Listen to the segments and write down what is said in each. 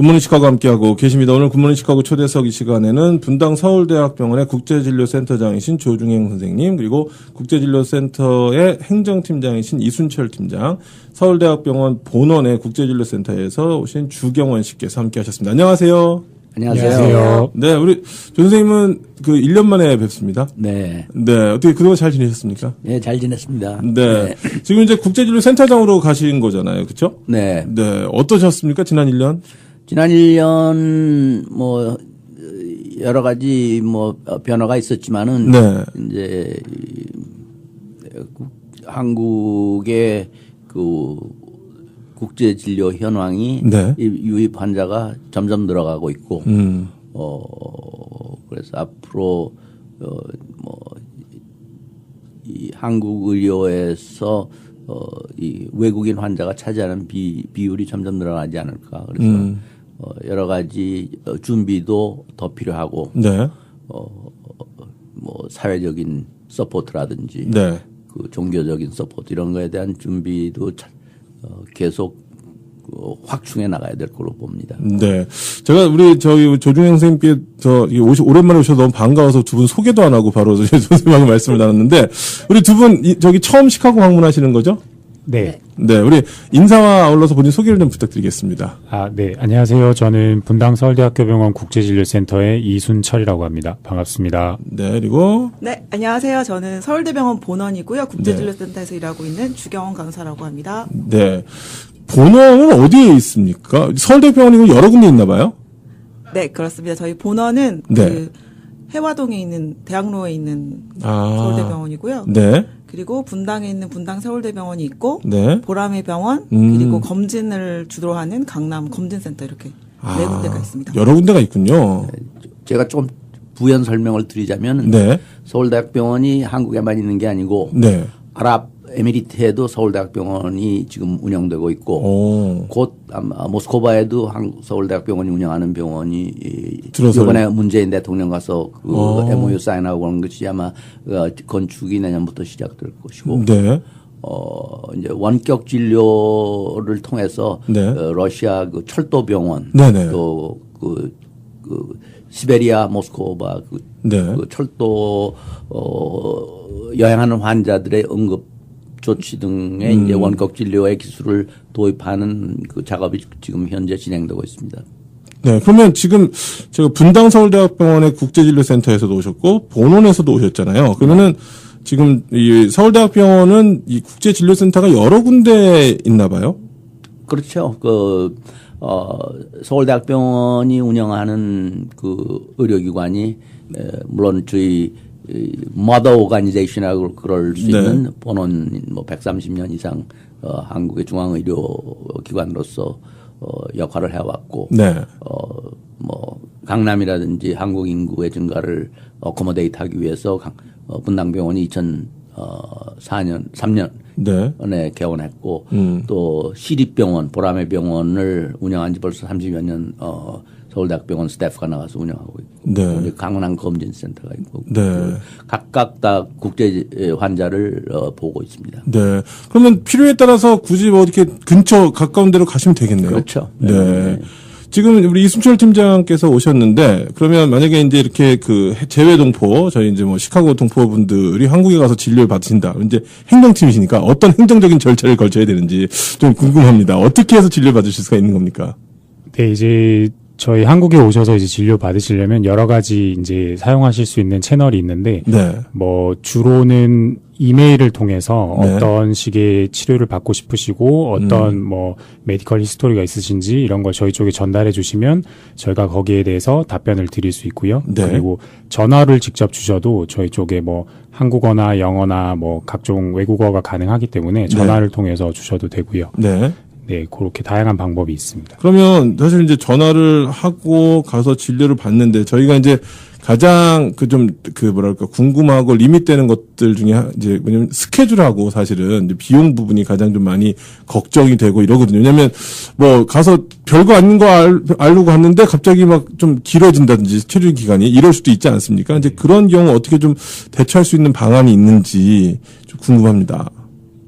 굿모닝 시카고 함께하고 계십니다. 오늘 굿모닝 시카고 초대석 이 시간에는 분당 서울대학병원의 국제진료센터장이신 조중행 선생님, 그리고 국제진료센터의 행정팀장이신 이순철 팀장, 서울대학병원 본원의 국제진료센터에서 오신 주경원 씨께서 함께하셨습니다. 안녕하세요. 안녕하세요. 네, 우리 조 선생님은 그 1년 만에 뵙습니다. 네. 네, 어떻게 그동안 잘 지내셨습니까? 네, 잘 지냈습니다. 네. 지금 이제 국제진료센터장으로 가신 거잖아요. 그렇죠? 네. 네. 어떠셨습니까? 지난 1년? 지난 1년 뭐 여러 가지 뭐 변화가 있었지만은 네. 이제 한국의 그 국제 진료 현황이 네. 유입 환자가 점점 늘어가고 있고 그래서 앞으로 뭐 이 한국 의료에서 이 외국인 환자가 차지하는 비율이 점점 늘어나지 않을까. 그래서 여러 가지 준비도 더 필요하고 네. 뭐 사회적인 서포트라든지 네. 그 종교적인 서포트 이런 거에 대한 준비도 계속 확충해 나가야 될 걸로 봅니다. 네. 제가 우리 저기 조중행 선생님께 오랜만에 오셔서 너무 반가워서 두 분 소개도 안 하고 바로 선생님하고 말씀을 나눴는데 우리 두 분 저기 처음 시카고 방문하시는 거죠? 네. 네. 우리 인사와 아울러서 본인 소개를 좀 부탁드리겠습니다. 네. 안녕하세요. 저는 분당 서울대학교병원 국제진료센터의 이순철이라고 합니다. 반갑습니다. 네. 그리고 네, 안녕하세요. 저는 서울대병원 본원이고요. 국제진료센터에서 일하고 있는 주경원 간호사라고 합니다. 네. 본원은 어디에 있습니까? 서울대병원이 여러 군데 있나 봐요? 네, 그렇습니다. 저희 본원은 네. 그 해화동에 있는 대학로에 있는 서울대병원이고요. 네. 그리고 분당에 있는 분당 서울대병원이 있고 네. 보람의 병원 그리고 검진을 주로 하는 강남 검진센터 이렇게 네 군데가 있습니다. 여러 군데가 있군요. 제가 좀 부연 설명을 드리자면 네. 서울대학병원이 한국에만 있는 게 아니고 네. 아랍에미리트에도 서울대학병원이 지금 운영되고 있고 곧 아마 모스크바에도 서울대학병원이 운영하는 병원이 이번에 문재인 대통령 가서 그 MOU 사인하고 그런 것이 아마 건축이 내년부터 시작될 것이고 네. 이제 원격 진료를 통해서 네. 러시아 그 철도병원 네네. 또 그 시베리아 모스크바 네. 그 철도 여행하는 환자들의 응급 조치 등의 이제 원격 진료의 기술을 도입하는 그 작업이 지금 현재 진행되고 있습니다. 네, 그러면 지금 제가 분당 서울대학병원의 국제진료센터에서도 오셨고 본원에서도 오셨잖아요. 그러면은 지금 이 서울대학병원은 이 국제진료센터가 여러 군데 있나 봐요? 그렇죠. 서울대학병원이 운영하는 그 의료기관이 물론 저희 머더 오가니제이션이라고 그럴 수 있는 본원 뭐 130년 이상 한국의 중앙의료기관으로서 역할을 해왔고 뭐 강남이라든지 한국 인구의 증가를 어코모데이트하기 위해서 분당병원이 3년에 개원했고 또 시립병원 보람의 병원을 운영한 지 벌써 30여 년 서울대학병원 스태프가 나가서 운영하고 있고 강남 검진센터가 있고 각각 다 국제 환자를 보고 있습니다. 네. 그러면 필요에 따라서 굳이 뭐 이렇게 근처 가까운 데로 가시면 되겠네요. 그렇죠. 네. 지금 우리 이순철 팀장께서 오셨는데 그러면 만약에 이제 이렇게 그 재외 동포 저희 이제 뭐 시카고 동포분들이 한국에 가서 진료를 받으신다. 이제 행정팀이시니까 어떤 행정적인 절차를 걸쳐야 되는지 좀 궁금합니다. 어떻게 해서 진료 받으실 수가 있는 겁니까? 네, 이제 저희 한국에 오셔서 이제 진료 받으시려면 여러 가지 이제 사용하실 수 있는 채널이 있는데 뭐 주로는 이메일을 통해서 어떤 식의 치료를 받고 싶으시고 어떤 뭐 메디컬 히스토리가 있으신지 이런 걸 저희 쪽에 전달해 주시면 저희가 거기에 대해서 답변을 드릴 수 있고요. 그리고 전화를 직접 주셔도 저희 쪽에 뭐 한국어나 영어나 뭐 각종 외국어가 가능하기 때문에 전화를 통해서 주셔도 되고요. 네, 그렇게 다양한 방법이 있습니다. 그러면 사실 이제 전화를 하고 가서 진료를 받는데 저희가 이제 가장 뭐랄까 궁금하고 리밋되는 것들 중에 이제 왜냐면 스케줄하고 사실은 이제 비용 부분이 가장 좀 많이 걱정이 되고 이러거든요. 왜냐면 뭐 가서 별거 아닌 거 알고 갔는데 갑자기 막 좀 길어진다든지 치료 기간이 이럴 수도 있지 않습니까? 이제 그런 경우 어떻게 좀 대처할 수 있는 방안이 있는지 좀 궁금합니다.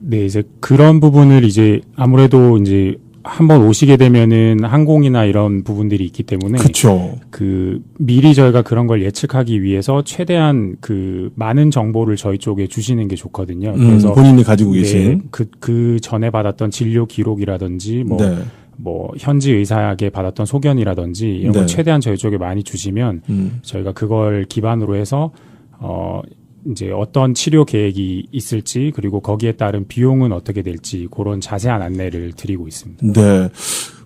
네, 이제 그런 부분을 이제 아무래도 이제 한번 오시게 되면은 항공이나 이런 부분들이 있기 때문에 그렇죠. 미리 저희가 그런 걸 예측하기 위해서 최대한 많은 정보를 저희 쪽에 주시는 게 좋거든요. 그래서 본인이 가지고 계신 그 전에 받았던 진료 기록이라든지 네. 현지 의사에게 받았던 소견이라든지 이런 걸 최대한 저희 쪽에 많이 주시면 저희가 그걸 기반으로 해서 이제 어떤 치료 계획이 있을지 그리고 거기에 따른 비용은 어떻게 될지 그런 자세한 안내를 드리고 있습니다. 네.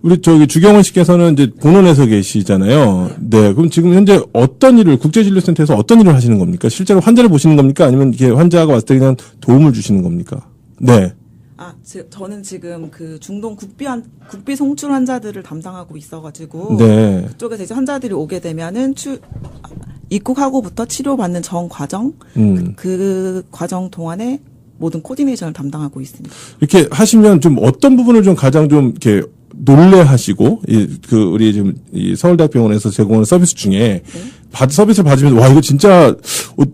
우리 주경원 씨께서는 이제 본원에서 계시잖아요. 네. 그럼 지금 현재 어떤 일을 국제진료센터에서 어떤 일을 하시는 겁니까? 실제로 환자를 보시는 겁니까? 아니면 이게 환자가 왔을 때 그냥 도움을 주시는 겁니까? 네. 저는 지금 중동 국비 송출 환자들을 담당하고 있어가지고 네. 그쪽에서 이제 환자들이 오게 되면은 입국하고부터 치료받는 전 과정 그 과정 동안에 모든 코디네이션을 담당하고 있습니다. 이렇게 하시면 좀 어떤 부분을 좀 가장 좀 이렇게 놀래하시고 우리 지금 이 서울대학병원에서 제공하는 서비스 중에 서비스를 받으면 와 이거 진짜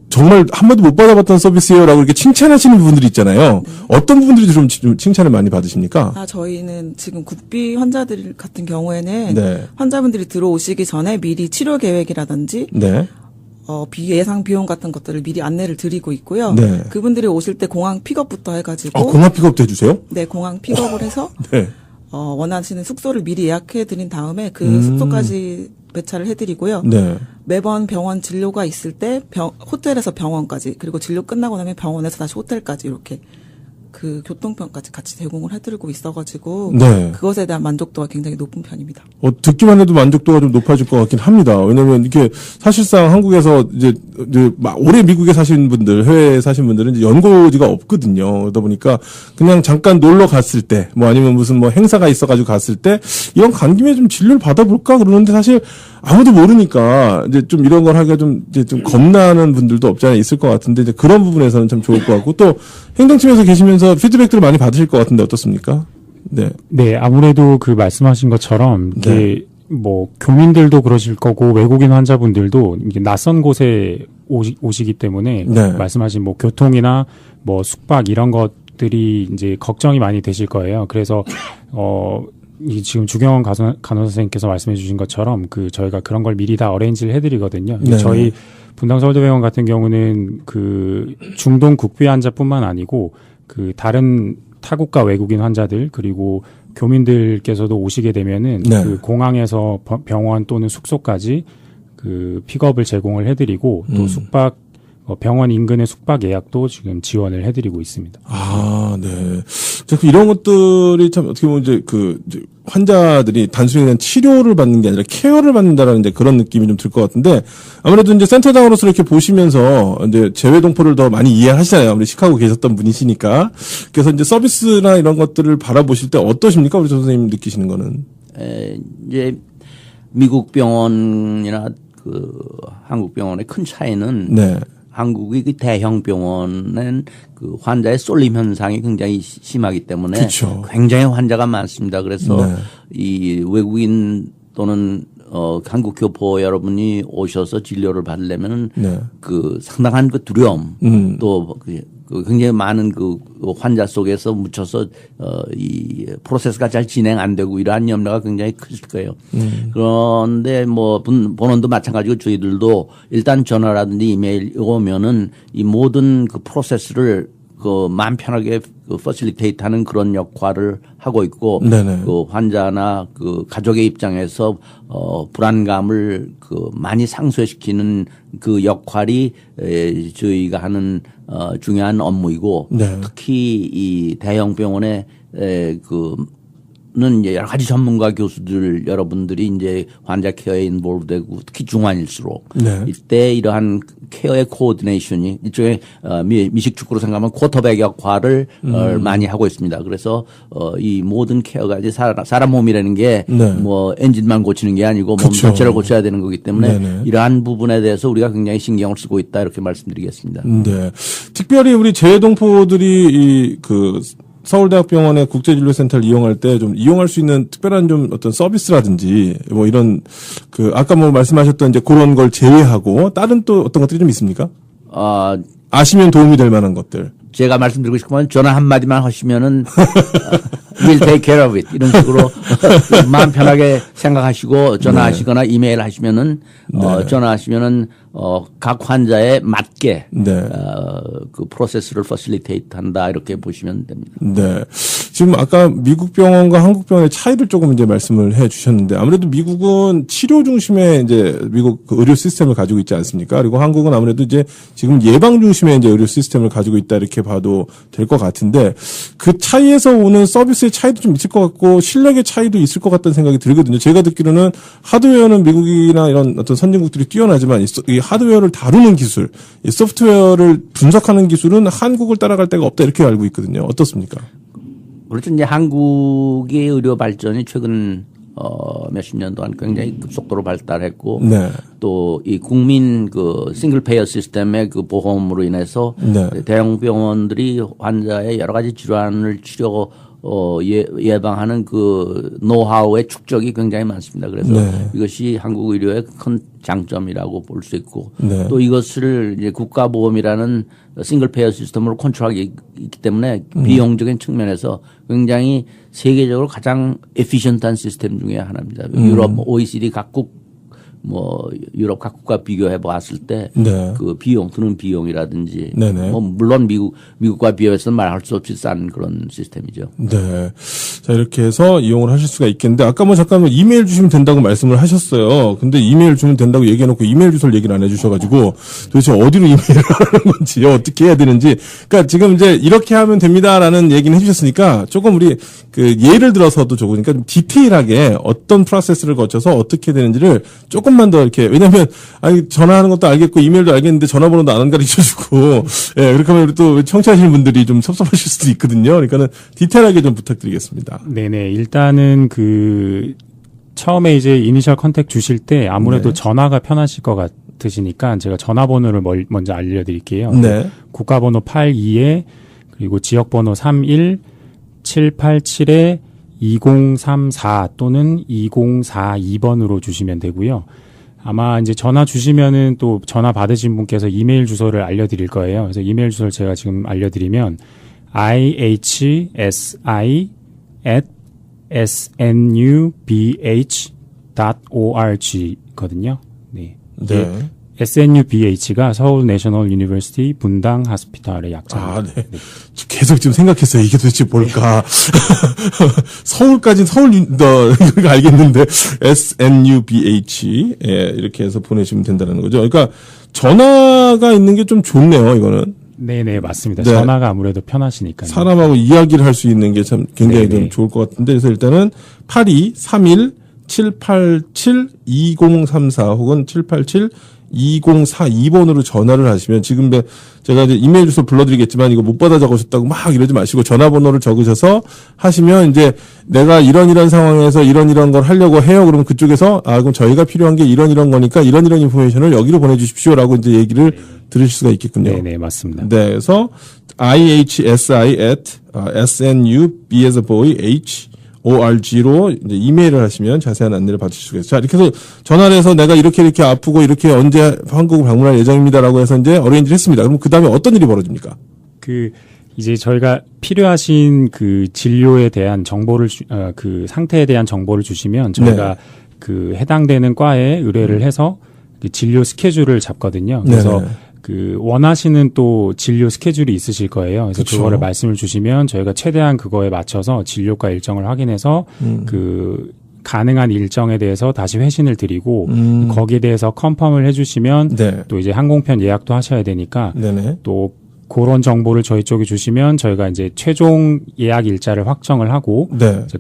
정말 한 번도 못 받아봤던 서비스예요라고 이렇게 칭찬하시는 부분들이 있잖아요. 어떤 부분들이 좀 칭찬을 많이 받으십니까? 저희는 지금 국비 환자들 같은 경우에는 환자분들이 들어오시기 전에 미리 치료 계획이라든지 예상 비용 같은 것들을 미리 안내를 드리고 있고요. 네. 그분들이 오실 때 공항 픽업부터 해가지고 공항 픽업도 해주세요? 네, 공항 픽업을 해서 네. 원하시는 숙소를 미리 예약해드린 다음에 그 숙소까지 배차를 해드리고요. 네. 매번 병원 진료가 있을 때 호텔에서 병원까지 그리고 진료 끝나고 나면 병원에서 다시 호텔까지 이렇게 그 교통편까지 같이 제공을 해드리고 있어가지고 그것에 대한 만족도가 굉장히 높은 편입니다. 듣기만 해도 만족도가 좀 높아질 것 같긴 합니다. 왜냐하면 이게 사실상 한국에서 이제 오래 미국에 사신 분들, 해외에 사신 분들은 이제 연고지가 없거든요. 그러다 보니까 그냥 잠깐 놀러 갔을 때, 아니면 무슨 행사가 있어가지고 갔을 때 이런 간 김에 좀 진료를 받아볼까 그러는데 사실 아무도 모르니까 이제 좀 이런 걸 하기가 좀 겁나는 분들도 없지 않아 있을 것 같은데 이제 그런 부분에서는 참 좋을 것 같고 또 행정팀에서 계시면서 피드백들을 많이 받으실 것 같은데 어떻습니까? 네. 네, 아무래도 말씀하신 것처럼 이게 교민들도 그러실 거고 외국인 환자분들도 이게 낯선 곳에 오시기 때문에 말씀하신 교통이나 숙박 이런 것들이 이제 걱정이 많이 되실 거예요. 그래서 지금 주경원 간호사 선생님께서 말씀해 주신 것처럼 저희가 그런 걸 미리 다 어레인지를 해드리거든요. 저희 분당서울대병원 같은 경우는 중동 국비 환자뿐만 아니고 다른 타국가 외국인 환자들 그리고 교민들께서도 오시게 되면은 공항에서 병원 또는 숙소까지 픽업을 제공을 해드리고 또 숙박 병원 인근의 숙박 예약도 지금 지원을 해드리고 있습니다. 네. 이런 것들이 참 어떻게 보면 이제 환자들이 단순히 그냥 치료를 받는 게 아니라 케어를 받는다라는 이제 그런 느낌이 좀 들 것 같은데 아무래도 이제 센터장으로서 이렇게 보시면서 이제 재외 동포를 더 많이 이해하시잖아요. 아무래도 시카고 계셨던 분이시니까. 그래서 이제 서비스나 이런 것들을 바라보실 때 어떠십니까? 우리 선생님 느끼시는 거는? 이제 미국 병원이나 한국 병원의 큰 차이는 한국의 대형 병원은 환자의 쏠림 현상이 굉장히 심하기 때문에 굉장히 환자가 많습니다. 그래서 이 외국인 또는 한국 교포 여러분이 오셔서 진료를 받으려면은 상당한 두려움 또 굉장히 많은 환자 속에서 묻혀서 이 프로세스가 잘 진행 안 되고 이러한 염려가 굉장히 클 거예요. 그런데 본원도 마찬가지고 저희들도 일단 전화라든지 이메일 오면은 이 모든 프로세스를 마음 편하게 퍼실리테이트하는 그런 역할을 하고 있고 환자나 가족의 입장에서 불안감을 많이 상쇄시키는 역할이 저희가 하는 중요한 업무이고 특히 이 대형 병원에 는 이제 여러 가지 전문가 교수들 여러분들이 이제 환자 케어에 인볼브되고 특히 중환일수록 이때 이러한 케어의 코오디네이션이 일종의 미식 축구로 생각하면 쿼터백 역할을 많이 하고 있습니다. 그래서 이 모든 케어가 이제 사람 몸이라는 게 엔진만 고치는 게 아니고 몸 전체를 고쳐야 되는 거기 때문에 이러한 부분에 대해서 우리가 굉장히 신경을 쓰고 있다 이렇게 말씀드리겠습니다. 네. 특별히 우리 재외동포들이 서울대학병원의 국제진료센터를 이용할 때 좀 이용할 수 있는 특별한 좀 어떤 서비스라든지 이런 아까 말씀하셨던 이제 그런 걸 제외하고 다른 또 어떤 것들이 좀 있습니까? 아시면 도움이 될 만한 것들. 제가 말씀드리고 싶은 건 전화 한마디만 하시면은 we'll take care of it 이런 식으로 마음 편하게 생각하시고 전화하시거나 네. 이메일 하시면은 네. 전화하시면은 각 환자에 맞게 네. 그 프로세스를 퍼실리테이트 한다 이렇게 보시면 됩니다. 네. 지금 아까 미국 병원과 한국 병원의 차이를 조금 이제 말씀을 해 주셨는데 아무래도 미국은 치료 중심의 이제 미국 그 의료 시스템을 가지고 있지 않습니까? 그리고 한국은 아무래도 이제 지금 예방 중심의 이제 의료 시스템을 가지고 있다 이렇게 봐도 될 것 같은데 그 차이에서 오는 서비스의 차이도 좀 있을 것 같고 실력의 차이도 있을 것 같다는 생각이 들거든요. 제가 듣기로는 하드웨어는 미국이나 이런 어떤 선진국들이 뛰어나지만 이 하드웨어를 다루는 기술, 이 소프트웨어를 분석하는 기술은 한국을 따라갈 데가 없다 이렇게 알고 있거든요. 어떻습니까? 그렇죠. 이제 한국의 의료 발전이 최근 몇십 년 동안 굉장히 급속도로 발달했고 네. 또 이 국민 그 싱글 페이어 시스템의 그 보험으로 인해서 네. 대형 병원들이 환자의 여러 가지 질환을 예방하는 그 노하우의 축적이 굉장히 많습니다. 그래서 네. 이것이 한국 의료의 큰 장점이라고 볼 수 있고 네. 또 이것을 이제 국가보험이라는 싱글 페이어 시스템으로 컨트롤하기 있기 때문에 비용적인 측면에서 굉장히 세계적으로 가장 에피션트한 시스템 중에 하나입니다. 유럽, OECD 각국 유럽 각국과 비교해 봤을 때 그 비용, 드는 비용이라든지 물론 미국과 비교해서는 말할 수 없이 싼 그런 시스템이죠. 네. 자, 이렇게 해서 이용을 하실 수가 있겠는데 아까 잠깐 이메일 주시면 된다고 말씀을 하셨어요. 근데 이메일 주면 된다고 얘기해 놓고 이메일 주소를 얘기를 안 해 주셔 가지고 도대체 어디로 이메일을 하는 건지 어떻게 해야 되는지 그러니까 지금 이제 이렇게 하면 됩니다라는 얘기는 해 주셨으니까 조금 우리 그 예를 들어서도 좋으니까 좀 디테일하게 어떤 프로세스를 거쳐서 어떻게 되는지를 조금만 더 이렇게 왜냐면 전화하는 것도 알겠고 이메일도 알겠는데 전화번호도 안 가르쳐 주고 예, 그렇게 하면 또 청취하시는 분들이 좀 섭섭하실 수도 있거든요. 그러니까는 디테일하게 좀 부탁드리겠습니다. 네네. 일단은 처음에 이제 이니셜 컨택 주실 때 아무래도 네. 전화가 편하실 것 같으시니까 제가 전화번호를 먼저 알려드릴게요. 네. 국가번호 82에 그리고 지역번호 31787-2034 또는 2042번으로 주시면 되고요. 아마 이제 전화 주시면은 또 전화 받으신 분께서 이메일 주소를 알려드릴 거예요. 그래서 이메일 주소를 제가 지금 알려드리면 ihsi@snubh.org 거든요. 네. SNUBH가 서울 내셔널 유니버시티 분당 하스피탈의 약자입니다. 아, 네. 계속 지금 생각했어요. 이게 도대체 뭘까? 서울까지는 이거 알겠는데 SNUBH 예, 이렇게 해서 보내시면 된다는 거죠. 그러니까 전화가 있는 게 좀 좋네요. 이거는. 네네 맞습니다. 네. 전화가 아무래도 편하시니까요. 사람하고 이야기를 할 수 있는 게 참 굉장히 좀 좋을 것 같은데 그래서 일단은 8231-787-2034 혹은 787-2042번으로 전화를 하시면 지금 제가 이제 이메일 주소 불러드리겠지만 이거 못 받아 적으셨다고 막 이러지 마시고 전화번호를 적으셔서 하시면 이제 내가 이런 상황에서 이런 걸 하려고 해요. 그러면 그쪽에서 그럼 저희가 필요한 게 이런 거니까 이런 인포메이션을 여기로 보내주십시오라고 이제 얘기를 들으실 수가 있겠군요. 네네 맞습니다. 네, 그래서 ihsi@snubh.org로 이제 이메일을 하시면 자세한 안내를 받으실 수가 있어요. 자, 이렇게 해서 전화를 해서 내가 이렇게 아프고 이렇게 언제 한국을 방문할 예정입니다라고 해서 이제 어레인지를 했습니다. 그럼 그 다음에 어떤 일이 벌어집니까? 이제 저희가 필요하신 그 진료에 대한 정보를 그 상태에 대한 정보를 주시면 저희가 해당되는 과에 의뢰를 해서 진료 스케줄을 잡거든요. 그래서 원하시는 또 진료 스케줄이 있으실 거예요. 그래서 그쵸. 그거를 말씀을 주시면 저희가 최대한 그거에 맞춰서 진료과 일정을 확인해서 가능한 일정에 대해서 다시 회신을 드리고 거기에 대해서 컨펌을 해주시면 또 이제 항공편 예약도 하셔야 되니까 또 그런 정보를 저희 쪽에 주시면 저희가 이제 최종 예약 일자를 확정을 하고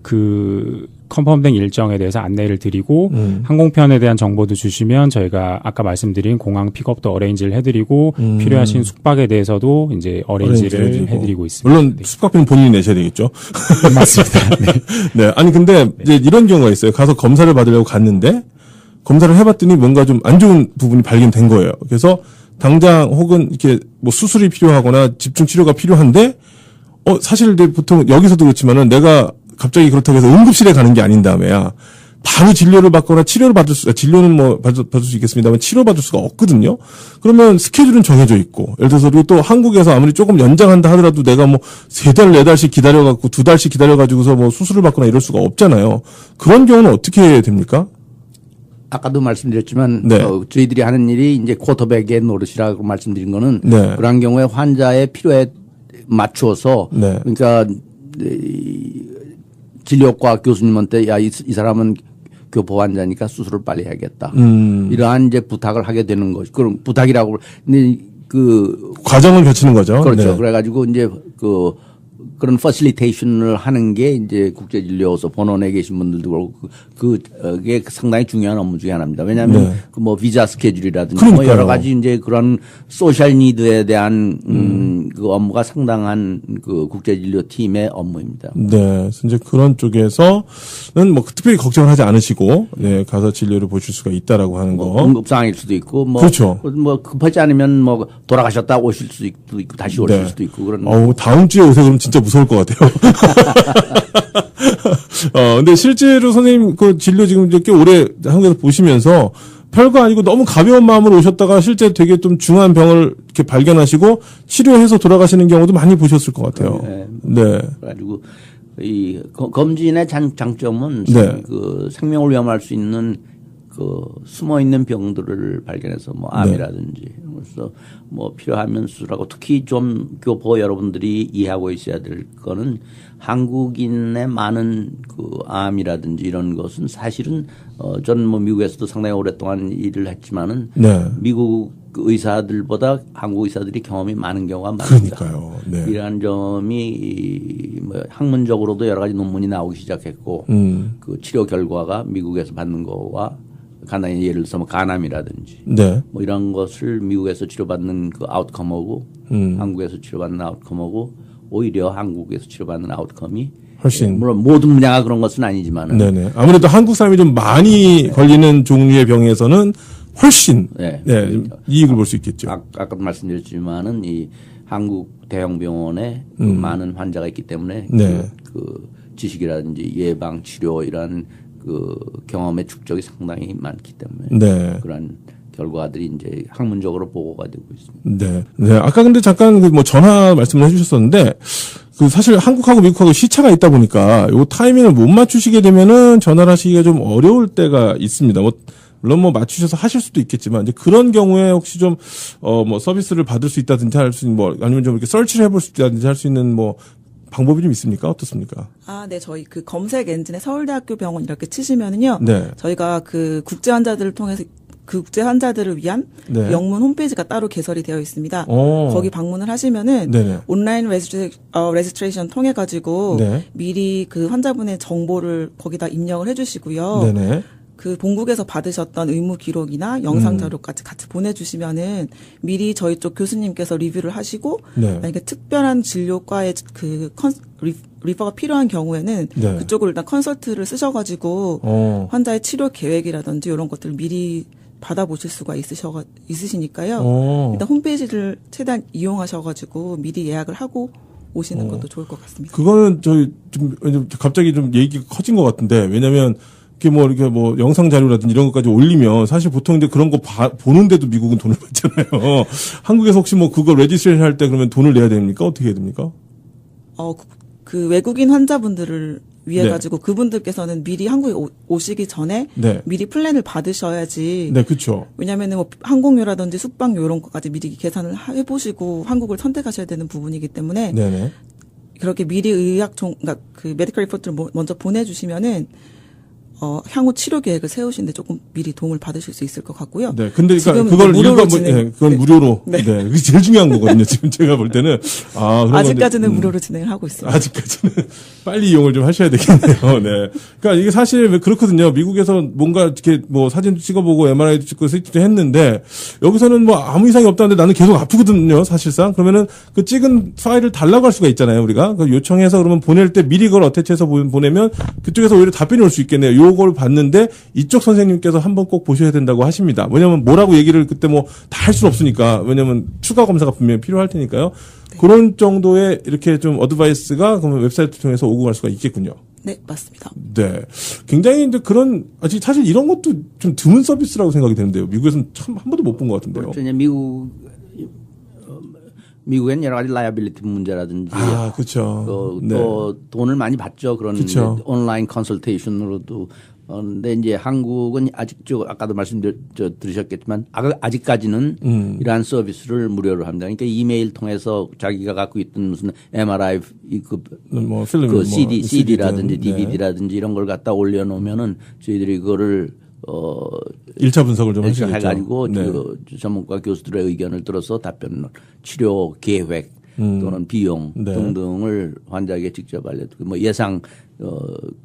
그 컨펌된 일정에 대해서 안내를 드리고 항공편에 대한 정보도 주시면 저희가 아까 말씀드린 공항 픽업도 어레인지를 해드리고 필요하신 숙박에 대해서도 이제 어레인지를 해드리고 있습니다. 물론 숙박비는 본인이 내셔야 되겠죠. 맞습니다. 네. 아니 근데 이제 이런 경우가 있어요. 가서 검사를 받으려고 갔는데 검사를 해봤더니 뭔가 좀 안 좋은 부분이 발견된 거예요. 그래서 당장 혹은 이렇게 수술이 필요하거나 집중 치료가 필요한데 사실 보통 여기서도 그렇지만은 내가 갑자기 그렇다고 해서 응급실에 가는 게 아닌 다음에야 바로 진료를 받거나 치료를 진료는 뭐 받을 수 있겠습니다만 치료받을 수가 없거든요. 그러면 스케줄은 정해져 있고, 예를 들어서 그리고 또 한국에서 아무리 조금 연장한다 하더라도 내가 뭐 3달, 4달씩 기다려갖고 2달씩 기다려가지고서 뭐 수술을 받거나 이럴 수가 없잖아요. 그런 경우는 어떻게 됩니까? 아까도 말씀드렸지만 저희들이 하는 일이 이제 쿼터백의 노릇이라고 말씀드린 거는 그런 경우에 환자의 필요에 맞추어서 그러니까 진료과 교수님한테 야, 이 사람은 교포 환자니까 수술을 빨리 해야겠다. 이러한 이제 부탁을 하게 되는 거죠. 그럼 부탁이라고 근데 그 과정을 거치는 거죠. 그렇죠. 그래가지고 이제 그런 퍼실리테이션을 하는 게 이제 국제진료소 본원에 계신 분들도 그렇고 그게 상당히 중요한 업무 중에 하나입니다. 왜냐하면 그 뭐 비자 스케줄이라든지 뭐 여러 가지 이제 그런 소셜 니드에 대한 그 업무가 상당한 그 국제진료 팀의 업무입니다. 네, 그래서 이제 그런 쪽에서는 뭐 특별히 걱정을 하지 않으시고 가서 진료를 보실 수가 있다라고 하는 거. 응급 상황일 수도 있고 뭐 그렇죠. 뭐 급하지 않으면 뭐 돌아가셨다 오실 수도 있고 다시 오실 수도 있고 그런. 다음 주에 오세요. 그럼 진짜 무서울 것 같아요. 근데 실제로 선생님 그 진료 지금 꽤 오래 한국에서 보시면서 별거 아니고 너무 가벼운 마음으로 오셨다가 실제 되게 좀 중한 병을 이렇게 발견하시고 치료해서 돌아가시는 경우도 많이 보셨을 것 같아요. 네. 그래가지고 이 검진의 장점은 그 생명을 위험할 수 있는 그 숨어 있는 병들을 발견해서 뭐 암이라든지 그래서 뭐 필요하면 수술하고 특히 좀 교포 여러분들이 이해하고 있어야 될 거는 한국인의 많은 그 암이라든지 이런 것은 사실은 저는 뭐 미국에서도 상당히 오랫동안 일을 했지만은 미국 의사들보다 한국 의사들이 경험이 많은 경우가 많습니다. 그러니까요. 이러한 점이 뭐 학문적으로도 여러 가지 논문이 나오기 시작했고 그 치료 결과가 미국에서 받는 거와 간단히 예를 들어서 뭐 간암이라든지 뭐 이런 것을 미국에서 치료받는 그 아웃컴하고 한국에서 치료받는 아웃컴하고 오히려 한국에서 치료받는 아웃컴이 훨씬 물론 모든 분야가 그런 것은 아니지만은 아무래도 한국 사람이 좀 많이 걸리는 종류의 병에서는 훨씬 이익을 볼 수 있겠죠. 아까도 말씀드렸지만은 이 한국 대형 병원에 그 많은 환자가 있기 때문에 그 지식이라든지 예방 치료 이런 그 경험의 축적이 상당히 많기 때문에 그런 결과들이 이제 학문적으로 보고가 되고 있습니다. 아까 근데 잠깐 그 뭐 전화 말씀을 해주셨었는데 그 사실 한국하고 미국하고 시차가 있다 보니까 요 타이밍을 못 맞추시게 되면은 전화를 하시기가 좀 어려울 때가 있습니다. 물론 뭐 맞추셔서 하실 수도 있겠지만 이제 그런 경우에 혹시 좀 뭐 서비스를 받을 수 있다든지 할 수 있는 뭐 아니면 좀 이렇게 설치를 해볼 수 있다든지 할 수 있는 뭐 방법이 좀 있습니까? 어떻습니까? 저희 그 검색 엔진에 서울대학교 병원 이렇게 치시면은요. 저희가 그 국제 환자들을 통해서 그 국제 환자들을 위한 영문 홈페이지가 따로 개설이 되어 있습니다. 거기 방문을 하시면은 온라인 레지스트레이션 통해 가지고 미리 그 환자분의 정보를 거기다 입력을 해주시고요. 그 본국에서 받으셨던 의무 기록이나 영상 자료까지 같이 보내주시면은 미리 저희 쪽 교수님께서 리뷰를 하시고 만약에 특별한 진료과의 그 리퍼가 필요한 경우에는 그쪽으로 일단 컨설트를 쓰셔가지고 환자의 치료 계획이라든지 이런 것들을 미리 받아보실 수가 있으시니까요. 일단 홈페이지를 최대한 이용하셔가지고 미리 예약을 하고 오시는 것도 좋을 것 같습니다. 그거는 저희 좀 갑자기 좀 얘기가 커진 것 같은데 왜냐면 이렇게 뭐 영상 자료라든지 이런 것까지 올리면 사실 보통 이제 그런 거 보는데도 미국은 돈을 받잖아요. 한국에서 혹시 뭐 그거 레지스트레이션 할 때 그러면 돈을 내야 됩니까? 어떻게 해야 됩니까? 그 외국인 환자분들을 위해 가지고 그분들께서는 미리 한국에 오시기 전에 미리 플랜을 받으셔야지. 그렇죠. 왜냐면은 뭐 항공료라든지 숙박료 이런 것까지 미리 계산을 해보시고 한국을 선택하셔야 되는 부분이기 때문에 그렇게 미리 그러니까 그 메디컬 리포트를 먼저 보내주시면은 향후 치료 계획을 세우시는데 조금 미리 도움을 받으실 수 있을 것 같고요. 근데 그걸 그건 무료로. 그게 제일 중요한 거거든요. 지금 제가 볼 때는. 아직까지는 무료로 진행을 하고 있습니다. 아직까지는 빨리 이용을 좀 하셔야 되겠네요. 그러니까 이게 사실 그렇거든요. 미국에서 뭔가 이렇게 뭐 사진도 찍어보고 MRI도 찍고 CT도 했는데 여기서는 뭐 아무 이상이 없다는데 나는 계속 아프거든요. 사실상. 그러면은 그 찍은 파일을 달라고 할 수가 있잖아요. 우리가. 요청해서 그러면 보낼 때 미리 그걸 어태치해서 보내면 그쪽에서 오히려 답변이 올 수 있겠네요. 요걸 봤는데 이쪽 선생님께서 한번 꼭 보셔야 된다고 하십니다. 왜냐면 뭐라고 얘기를 그때 뭐 다 할 수는 없으니까. 왜냐면 추가 검사가 분명히 필요할 테니까요. 그런 정도의 이렇게 좀 어드바이스가 그러면 웹사이트 통해서 오고 갈 수가 있겠군요. 네, 맞습니다. 네. 굉장히 이제 그런, 사실 이런 것도 좀 드문 서비스라고 생각이 되는데요. 미국에서는 참 한 번도 못 본 것 같은데요. 그렇죠. 미국엔 여러 가지 라이어빌리티 문제라든지. 그렇죠. 또 돈을 많이 받죠. 그런 온라인 컨설테이션으로도. 근데 이제 한국은 아직 아까도 들으셨겠지만 아직까지는 이러한 서비스를 무료로 합니다. 그러니까 이메일 통해서 자기가 갖고 있던 무슨 MRI 필름, CD라든지 DVD라든지 이런 걸 갖다 올려놓으면은 저희들이 그거를 1차 분석을 좀 하시겠죠. 해가지고 그 전문가 교수들의 의견을 들어서 답변을 치료 계획 또는 비용 등등을 환자에게 직접 알려드리고 예상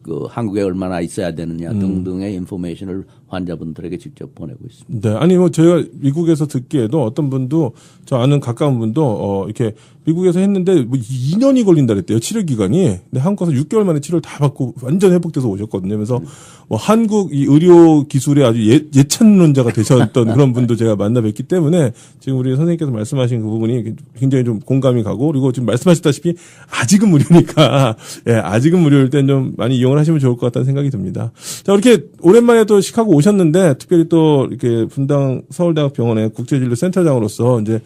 그 한국에 얼마나 있어야 되느냐 등등의 인포메이션을 환자분들에게 직접 보내고 있습니다. 네, 아니 저희가 미국에서 듣기에도 어떤 분도 저 아는 가까운 분도 이렇게 미국에서 했는데 2년이 걸린다 그랬대요, 치료 기간이. 근데 한국 가서 6개월 만에 치료를 다 받고 완전 회복돼서 오셨거든요. 그래서 한국 이 의료 기술의 아주 예찬론자가 되셨던 그런 분도 제가 만나 뵙기 때문에 지금 우리 선생님께서 말씀하신 그 부분이 굉장히 좀 공감이 가고, 그리고 지금 말씀하셨다시피 아직은 무료니까 아직은 무료일 땐 좀 많이 이용을 하시면 좋을 것 같다는 생각이 듭니다. 자, 이렇게 오랜만에 또 시카고 오셨는데 특별히 또 이렇게 분당 서울대학병원의 국제진료센터장으로서 이제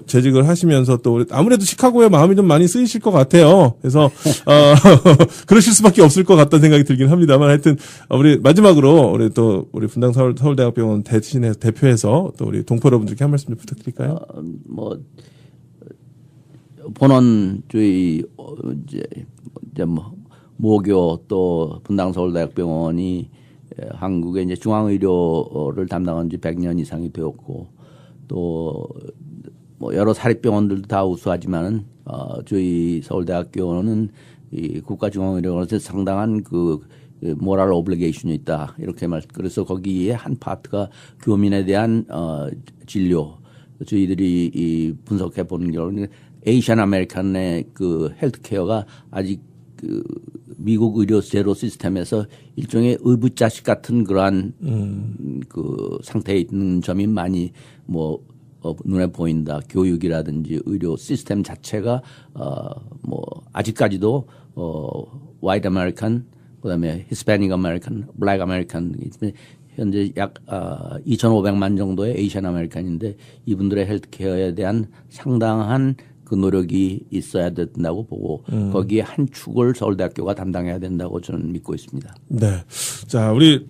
재직을 하시면서 또 아무래도 시카고에 마음이 좀 많이 쓰이실 것 같아요. 그래서 그러실 수밖에 없을 것 같다는 생각이 들긴 합니다만, 하여튼 우리 마지막으로 우리 분당 서울대학병원 대표해서 또 우리 동포 여러분들께 한 말씀 좀 부탁드릴까요? 본원 저희 이제 모교 또 분당 서울대학병원이 한국의 이제 중앙의료를 담당한 지 100년 이상이 되었고, 또 여러 사립병원들도 다 우수하지만은 저희 서울대학교는 이 국가중앙의료원에서 상당한 그 모랄 오블리게이션이 있다, 이렇게 그래서 거기에 한 파트가 교민에 대한 진료. 저희들이 이 분석해 보는 결과 에이시안 아메리칸의 그 헬스케어가 아직 그 미국 의료 제로 시스템에서 일종의 의붓자식 같은 그러한 그 상태에 있는 점이 많이 눈에 보인다. 교육이라든지 의료 시스템 자체가 아직까지도 화이트 아메리칸, 그다음에 히스패닉 아메리칸, 블랙 아메리칸, 현재 약 2,500만 정도의 에이시안 아메리칸인데 이분들의 헬스케어에 대한 상당한 그 노력이 있어야 된다고 보고 거기에 한 축을 서울대학교가 담당해야 된다고 저는 믿고 있습니다. 네. 자, 우리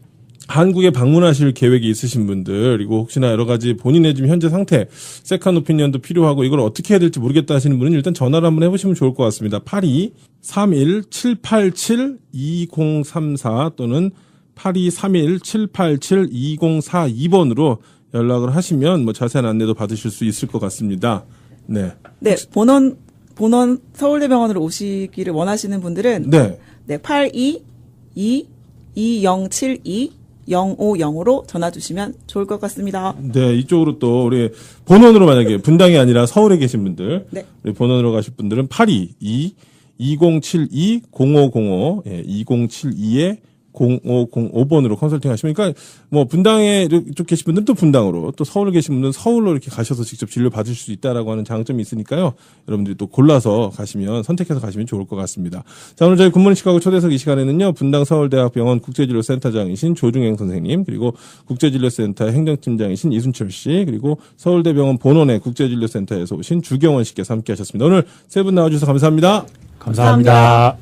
한국에 방문하실 계획이 있으신 분들, 그리고 혹시나 여러 가지 본인의 지금 현재 상태, 세컨 오피니언도 필요하고 이걸 어떻게 해야 될지 모르겠다 하시는 분은 일단 전화를 한번 해보시면 좋을 것 같습니다. 8231-787-2034 또는 8231-787-2042번으로 연락을 하시면 자세한 안내도 받으실 수 있을 것 같습니다. 네. 네, 본원 서울대병원으로 오시기를 원하시는 분들은 82-2072-0505로 전화 주시면 좋을 것 같습니다. 네, 이쪽으로 또 우리 본원으로 만약에 분당이 아니라 서울에 계신 분들, 우리 본원으로 가실 분들은 82-2072-0505, 2072에 0505번으로 컨설팅 하시면, 그러니까 분당에 쪽 계신 분들은 또 분당으로, 또 서울에 계신 분들은 서울로 이렇게 가셔서 직접 진료 받으실 수 있다라고 하는 장점이 있으니까요. 여러분들이 또 골라서 가시면, 선택해서 가시면 좋을 것 같습니다. 자, 오늘 저희 굿모닝 시카고 초대석 이 시간에는요, 분당 서울대학병원 국제진료센터장이신 조중행 선생님, 그리고 국제진료센터 행정팀장이신 이순철 씨, 그리고 서울대병원 본원의 국제진료센터에서 오신 주경원 씨께서 함께 하셨습니다. 오늘 세 분 나와주셔서 감사합니다. 감사합니다.